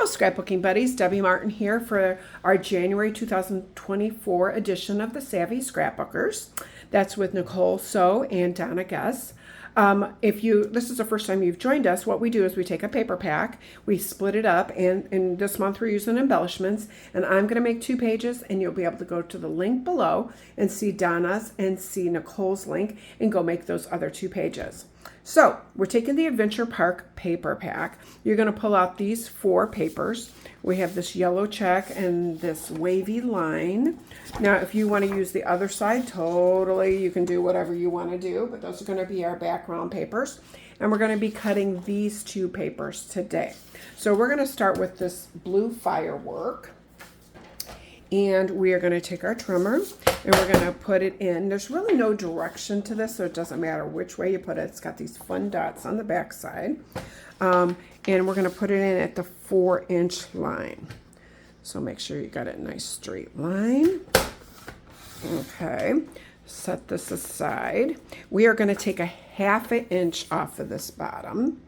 Scrapbooking Buddies, Debbie Martin here for our January 2024 edition of the Savvy Scrapbookers. That's with Nicole So and Donna Guess. If this is the first time you've joined us, what we do is we take a paper pack, we split it up, and this month we're using embellishments, and I'm going to make 2 pages, and you'll be able to go to the link below and see Donna's and see Nicole's link and go make those other 2 pages. So we're taking the Adventure Park paper pack. You're going to pull out these 4 papers. We have this yellow check and this wavy line. Now, if you want to use the other side, totally, you can do whatever you want to do, but those are going to be our background papers. And we're going to be cutting these 2 papers today. So we're going to start with this blue firework. And we are going to take our trimmer and we're going to put it in. There's really no direction to this, so it doesn't matter which way you put it. It's got these fun dots on the back side. And we're going to put it in at the 4-inch line. So make sure you got a nice straight line. Okay, set this aside. We are going to take a 1/2 inch off of this bottom.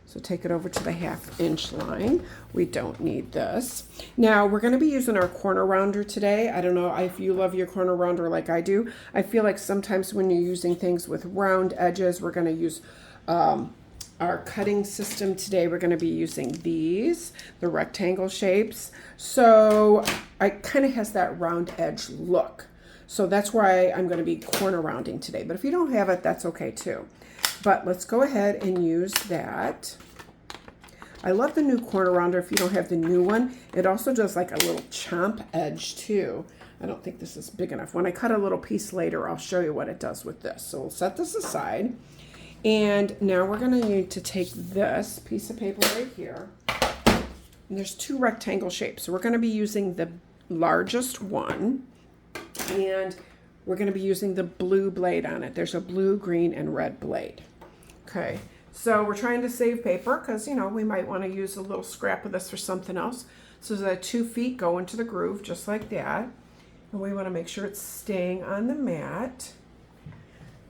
So take it over to the 1/2 inch line. We don't need this. Now we're going to be using our corner rounder today. I don't know if you love your corner rounder like I do. I feel like sometimes when you're using things with round edges, we're going to use our cutting system today. We're going to be using these, the rectangle shapes. So it kind of has that round edge look. So that's why I'm going to be corner rounding today. But if you don't have it, that's okay too. But let's go ahead and use that. I love the new corner rounder if you don't have the new one. It also does like a little chomp edge too. I don't think this is big enough. When I cut a little piece later, I'll show you what it does with this. So we'll set this aside. And now we're going to need to take this piece of paper right here. And there's 2 rectangle shapes. So we're going to be using the largest one. And we're going to be using the blue blade on it. There's a blue, green, and red blade. Okay, so we're trying to save paper because, you know, we might want to use a little scrap of this for something else. So the 2 feet go into the groove just like that. And we want to make sure it's staying on the mat.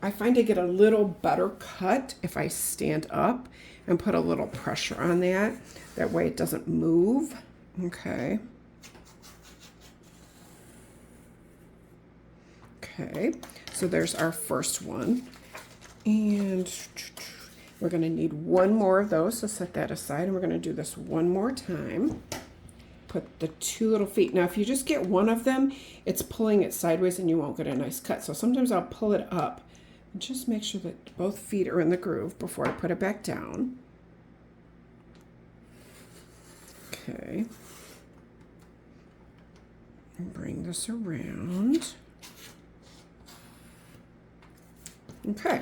I find I get a little better cut if I stand up and put a little pressure on that. That way it doesn't move. Okay. Okay, so there's our first one. And we're going to need 1 more of those, so set that aside. And we're going to do this 1 more time. Put the 2 little feet. Now, if you just get 1 of them, it's pulling it sideways and you won't get a nice cut. So sometimes I'll pull it up and just make sure that both feet are in the groove before I put it back down. Okay. And bring this around. Okay,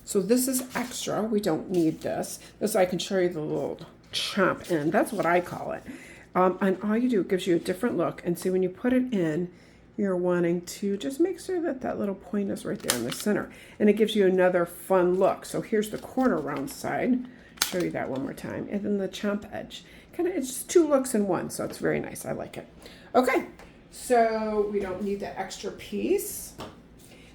so this is extra. We don't need this. This I can show you the little chomp end. That's what I call it. And all you do, it gives you a different look. And see, when you put it in, you're wanting to just make sure that that little point is right there in the center. And it gives you another fun look. So here's the corner round side. Show you that one more time. And then the chomp edge. It's just 2 looks in one, so it's very nice. I like it. Okay, so we don't need the extra piece.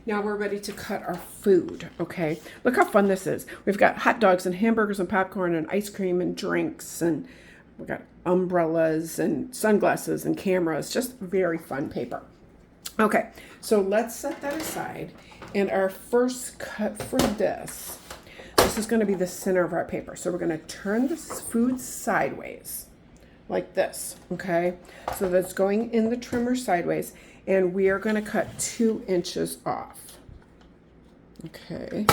Now we're ready to cut our food, okay? Look how fun this is. We've got hot dogs and hamburgers and popcorn and ice cream and drinks, and we've got umbrellas and sunglasses and cameras. Just very fun paper. Okay, so let's set that aside. And our first cut for this is going to be the center of our paper. So we're going to turn this food sideways like this, okay? So that's going in the trimmer sideways. And we are going to cut 2 inches off. Okay.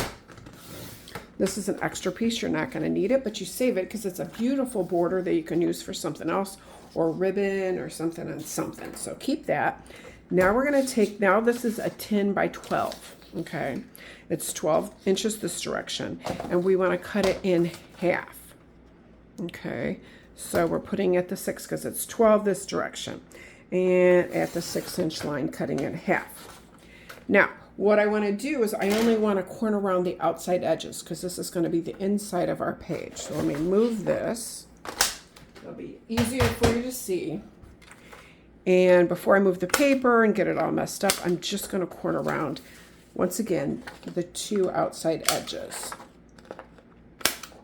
This is an extra piece. You're not going to need it, but you save it because it's a beautiful border that you can use for something else or ribbon or something on something. So keep that. Now we're going to take, now this is a 10 by 12. Okay. It's 12 inches this direction. And we want to cut it in half. Okay. So we're putting at the 6 because it's 12 this direction. And at the 6-inch line, cutting it in half. Now, what I want to do is I only want to corner around the outside edges because this is going to be the inside of our page. So let me move this. It'll be easier for you to see. And before I move the paper and get it all messed up, I'm just going to corner around, once again, the 2 outside edges.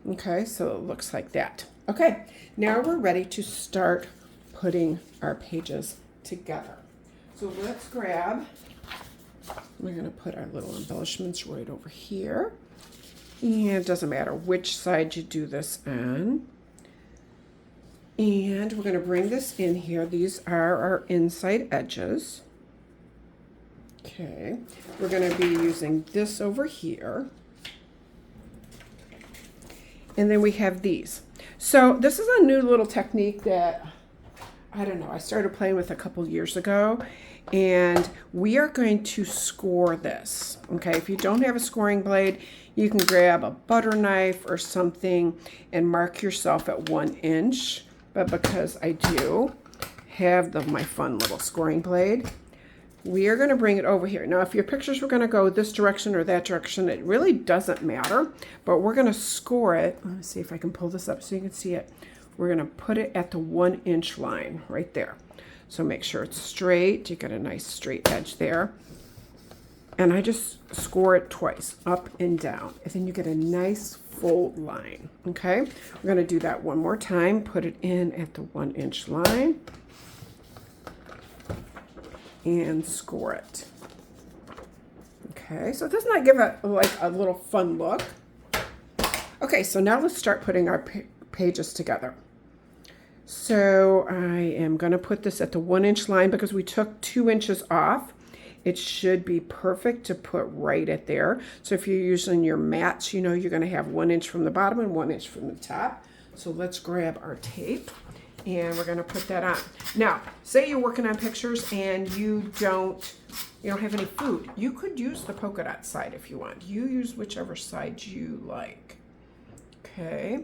Okay, so it looks like that. Okay, now we're ready to start putting our pages together. So let's grab, we're going to put our little embellishments right over here. And it doesn't matter which side you do this on. And we're going to bring this in here. These are our inside edges. Okay, we're going to be using this over here. And then we have these. So this is a new little technique that, I don't know, I started playing with a couple years ago. And we are going to score this. Okay, if you don't have a scoring blade, you can grab a butter knife or something and mark yourself at 1 inch. But because I do have my fun little scoring blade, we are going to bring it over here. Now, if your pictures were going to go this direction or that direction, it really doesn't matter. But we're going to score it. Let me see if I can pull this up so you can see it. We're going to put it at the 1 inch line right there. So make sure it's straight. You get a nice straight edge there. And I just score it twice, up and down. And then you get a nice full line, okay? We're gonna do that one more time. Put it in at the 1 inch line. And score it. Okay, so doesn't that give it like a little fun look? Okay, so now let's start putting our pages together. So I am going to put this at the 1 inch line because we took 2 inches off. It should be perfect to put right at there. So if you're using your mats, you know you're going to have 1 inch from the bottom and 1 inch from the top. So let's grab our tape and we're going to put that on. Now, say you're working on pictures and you don't have any food. You could use the polka dot side if you want. You use whichever side you like. Okay.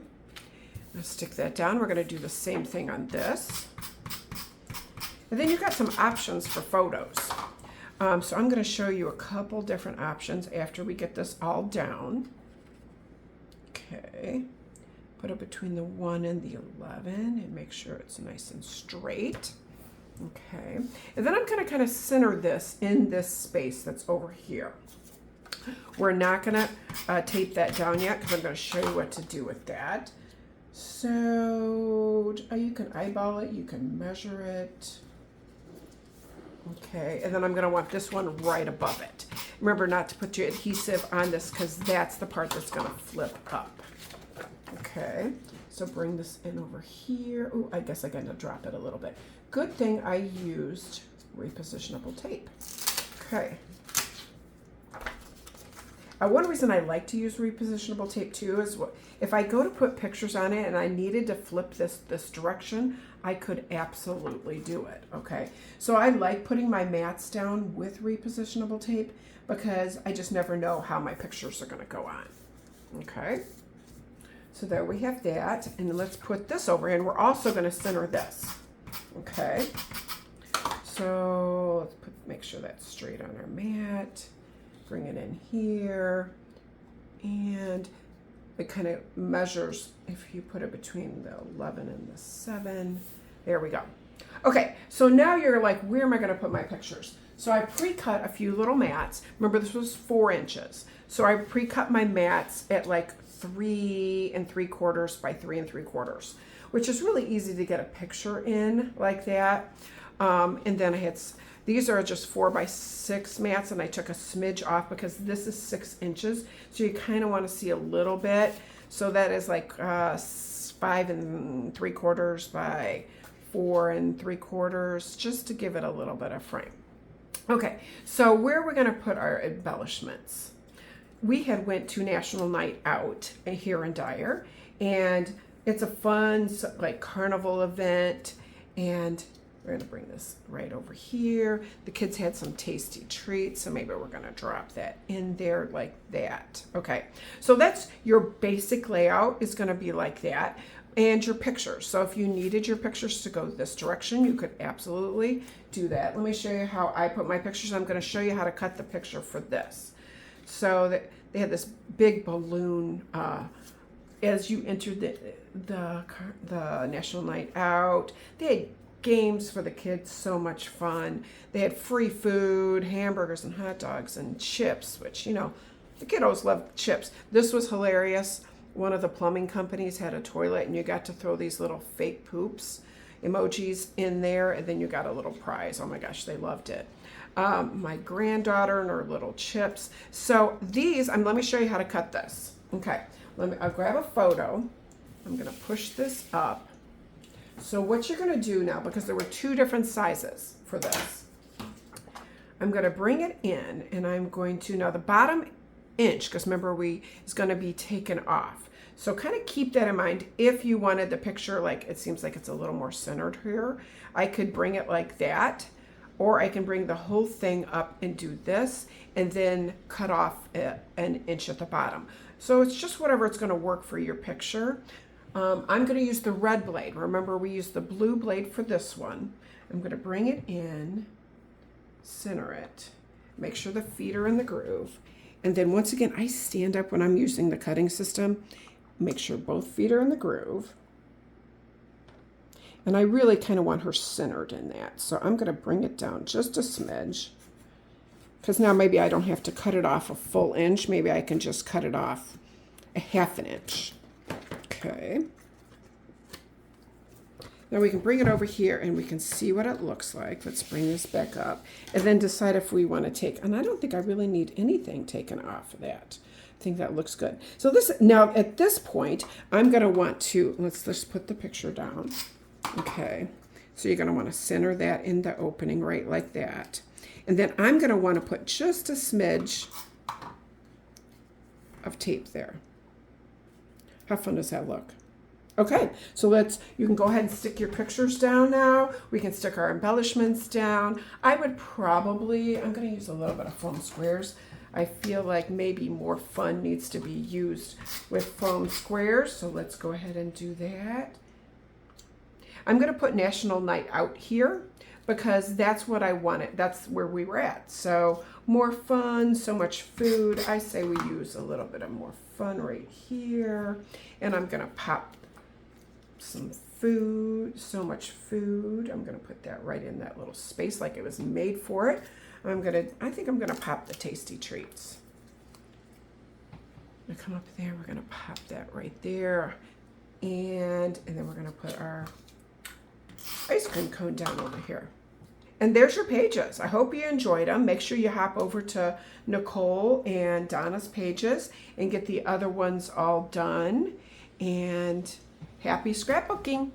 Let's stick that down. We're going to do the same thing on this. And then you've got some options for photos. So I'm going to show you a couple different options after we get this all down. Okay. Put it between the 1 and the 11 and make sure it's nice and straight. Okay. And then I'm going to kind of center this in this space that's over here. We're not going to tape that down yet because I'm going to show you what to do with that. So you can eyeball it, you can measure it. Okay, and then I'm going to want this one right above it. Remember not to put your adhesive on this because that's the part that's going to flip up. Okay, so bring this in over here. Oh, I guess I'm going to drop it a little bit. Good thing I used repositionable tape. Okay. One reason I like to use repositionable tape too is if I go to put pictures on it and I needed to flip this direction, I could absolutely do it, okay? So I like putting my mats down with repositionable tape because I just never know how my pictures are gonna go on, okay? So there we have that, and let's put this over, and we're also gonna center this, okay? So let's make sure that's straight on our mat. Bring it in here, and it kind of measures if you put it between the 11 and the 7. There we go. Okay, so now you're like, where am I going to put my pictures? So I pre-cut a few little mats. Remember, this was 4 inches. So I pre-cut my mats at like 3 3/4 by 3 3/4, which is really easy to get a picture in like that. And then I had, these are just 4 by 6 mats, and I took a smidge off because this is 6 inches. So you kind of want to see a little bit. So that is like 5 3/4 by 4 3/4, just to give it a little bit of frame. Okay, so where are we going to put our embellishments? We had went to National Night Out here in Dyer, and it's a fun like carnival event, and we're going to bring this right over here. The kids had some tasty treats, so maybe we're going to drop that in there like that. Okay, so that's your basic layout is going to be like that. And your pictures. So if you needed your pictures to go this direction, you could absolutely do that. Let me show you how I put my pictures. I'm going to show you how to cut the picture for this. So they had this big balloon as you entered the National Night Out. They had games for the kids, so much fun. They had free food, hamburgers and hot dogs and chips, which, you know, the kiddos love chips. This was hilarious. one of the plumbing companies had a toilet and you got to throw these little fake poops emojis in there, and then you got a little prize. Oh my gosh, they loved it. My granddaughter and her little chips. So these, let me show you how to cut this. Okay, I'll grab a photo. I'm gonna push this up. So what you're gonna do now, because there were two different sizes for this, I'm gonna bring it in and I'm going to, now the bottom inch, because remember is gonna be taken off. So kind of keep that in mind. If you wanted the picture, like it seems like it's a little more centered here, I could bring it like that, or I can bring the whole thing up and do this, and then cut off an inch at the bottom. So it's just whatever it's gonna work for your picture. I'm gonna use the red blade. Remember, we used the blue blade for this one. I'm gonna bring it in, center it, make sure the feet are in the groove. And then once again, I stand up when I'm using the cutting system. Make sure both feet are in the groove. And I really kind of want her centered in that. So I'm going to bring it down just a smidge. Because now maybe I don't have to cut it off a full inch. Maybe I can just cut it off a half an inch. Okay. Now we can bring it over here and we can see what it looks like. Let's bring this back up. And then decide if we want to take, and I don't think I really need anything taken off of that. I think that looks good. So now at this point, I'm going to want to, let's just put the picture down. Okay. So you're going to want to center that in the opening right like that. And then I'm going to want to put just a smidge of tape there. How fun does that look? Okay, so you can go ahead and stick your pictures down now. We can stick our embellishments down. I'm going to use a little bit of foam squares. I feel like maybe more fun needs to be used with foam squares, so let's go ahead and do that. I'm going to put National Night Out here because that's what I wanted. That's where we were at. So more fun, so much food. I say we use a little bit of more fun right here. And I'm going to pop some food, so much food. I'm going to put that right in that little space like it was made for it. I think I'm gonna pop the tasty treats. I'm gonna come up there, we're gonna pop that right there. And then we're gonna put our ice cream cone down over here. And there's your pages. I hope you enjoyed them. Make sure you hop over to Nicole and Donna's pages and get the other ones all done. And happy scrapbooking.